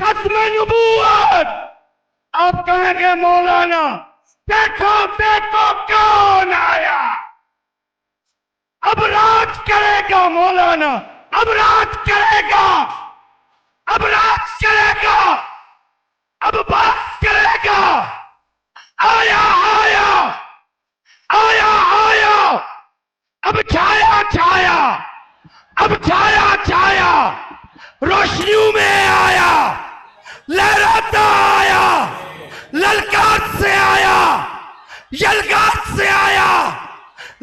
खत्म नबूवत। अब कहेंगे मौलाना देखो देखो कौन आया। अब राज करेगा मौलाना, अब राज करेगा, अब राज करेगा, अब बात करेगा। आया आया आया आया, अब छाया छाया, अब छाया छाया, रोशनियों में आया, लहराता आया, ललकार से आया, यलगार से आया,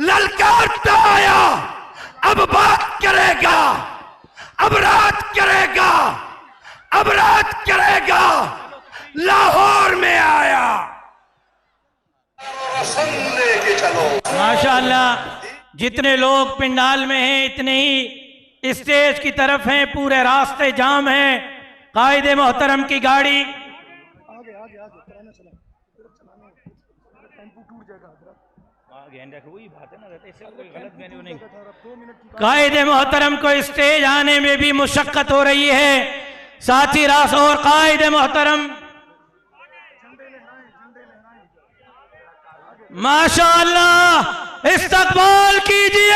ललकारता आया। अब बात करेगा, अब राज करेगा, अब राज करेगा। लाहौर में आया। माशाअल्लाह, जितने लोग पिंडाल में हैं इतने ही स्टेज की तरफ हैं। पूरे रास्ते जाम हैं। कायदे मोहतरम की गाड़ी कायदे मोहतरम को स्टेज आने में भी मुशक्कत हो रही है। साथी रास और कायदे मोहतरम माशाअल्लाह इस्तकबाल कीजिए।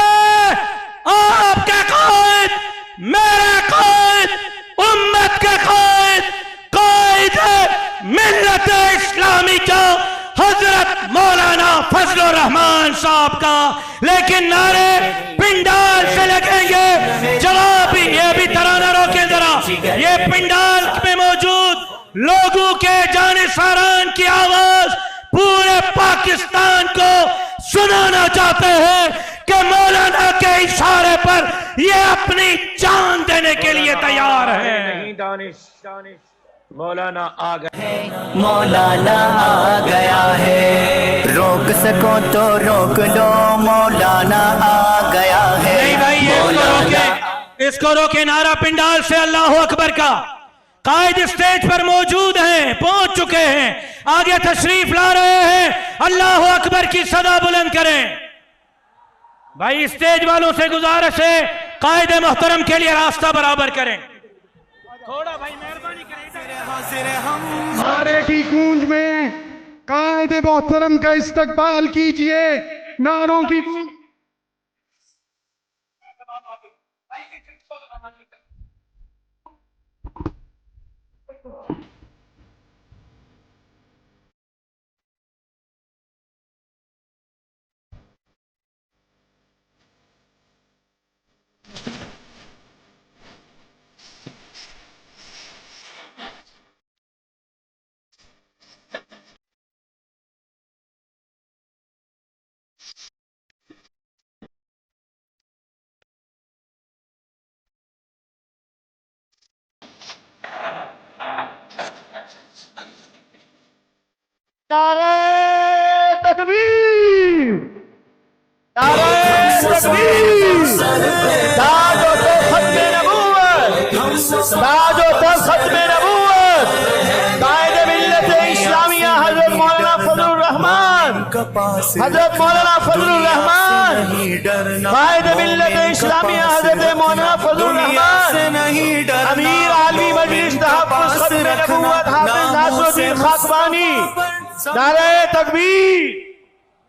आपके कायद, मेरे कायद, उम्मत के कायद, कायद मिल्लत इस्लामी का हजरत मौलाना फजलुर रहमान साहब का। लेकिन नारे पिंडाल से लगेंगे। जवाब ये भी तराना रोके जरा। ये पिंडाल में मौजूद लोगों के जानिसारान की आवाज पूरे पाकिस्तान को सुनाना चाहते हैं कि मौलाना के इशारे पर ये अपनी जान देने के लिए तैयार है। मौलाना आ गए, मौलाना आ गया है। रोक सको तो रोक लो, मौलाना आ गया है। नहीं भाई, इसको रोके। नारा पिंडाल से अल्लाह अकबर का। कायद स्टेज पर मौजूद हैं, पहुंच चुके हैं, आगे तशरीफ ला रहे हैं। अल्लाह अकबर की सदा बुलंद करें। भाई स्टेज वालों से गुजारिश है, कायदे मोहतरम के लिए रास्ता बराबर करें। थोड़ा भाई मेहरबानी करें। नारे की गूंज में कायदे मोहतरम का इस्तकबाल कीजिए। नारों की नारे तकबीर, नारे तकबीर। ताजो तो खत्मे नबूवत, ताजो तो खत्मे नबूवत। कायदे मिल्लत इस्लामिया हजरत मौलाना फजलुर रहमान, हजरत मौलाना फजलुर रहमान। कायदे मिल्लत इस्लामिया हजरत मौलाना फजलुर रहमान, अमीर आलमी मजलिस तहफ्फुज़ खत्मे नबूवत हाफिज नासरुद्दीन खाकवानी। नारे तकबीर।